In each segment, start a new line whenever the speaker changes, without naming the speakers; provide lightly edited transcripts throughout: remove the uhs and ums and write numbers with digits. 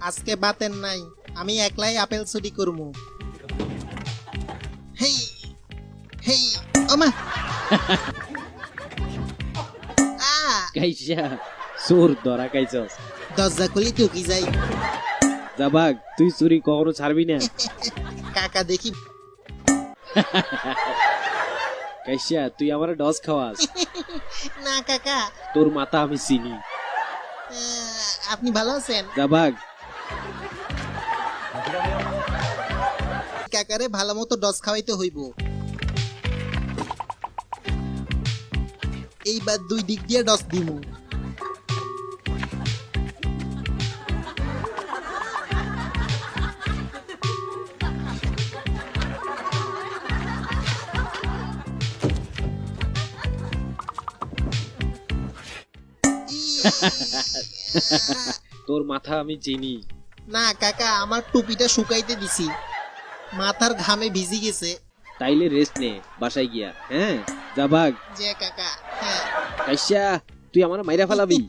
আজকে বাতেন নাই, আমি একলাই আপেল চুরি করমু। হেই হেই ওমা আ
কাইসা চোর ধরা খাইছস।
দরজা খুলি ঢুকি যাই।
যা ভাগ, তুই চুরি কখনো ছাড়বি না।
কাকা দেখি
কাইসা তুই আমার ডস খাওয়াস।
না কাকা।
তোর মাথা আমি চিনি।
আপনি ভালো আছেন?
যা ভাগ।
কাকারে ভালো মতো ডস খাওয়াইতে হইব। এইবার দুই দিক দিয়ে ডস দিমু।
তোর মাথা আমি চিনি।
না কাকা, আমার টুপিটা শুকাইতে দিছি, মাথার ঘামে ভিজি গেছে।
তাইলে রেস্ট নে বাসায় গিয়া। হ্যাঁ যা ভাগ।
যে কাকা, হ্যাঁ
কাইসা তুই আমার মাইরা ফেলাবি।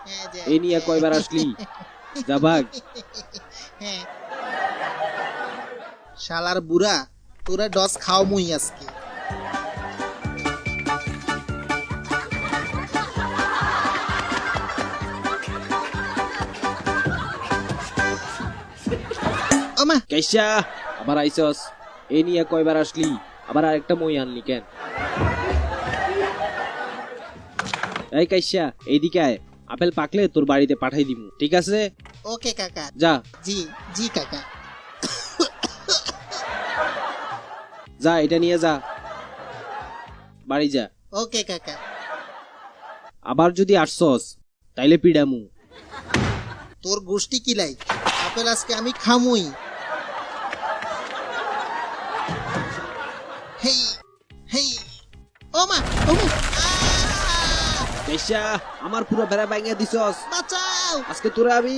হ্যাঁ, যে,
এই নিয়ে কয়বার আসলি? যা ভাগ।
হ্যাঁ। শালার বুড়া, তোরা ডস খাও মুই আজকে। ওমা
কাইসা আবার আইসস। এই নিয়ে কয়বার আসলি? আবার আরেকটা মই আনলি কেন? এই কাইসা এইদিকে আয়, আপেল পাকলে তোর বাড়িতে পাঠাই দিমু, ঠিক আছে?
ওকে কাকা।
যা
জি জি কাকা।
যা, এটা নিয়ে যা, বাড়ি যা।
ওকে কাকা।
আবার যদি আসছস তাইলে পিডামু।
তোর গোষ্ঠী কিলাই, আপেল আজকে আমি খামুই। হেই হেই ওমা ওমা
কাইসা আমার পুরো বেড়া ভাঙিয়া দিছস।
বাঁচাও।
আজকে তোরা আমি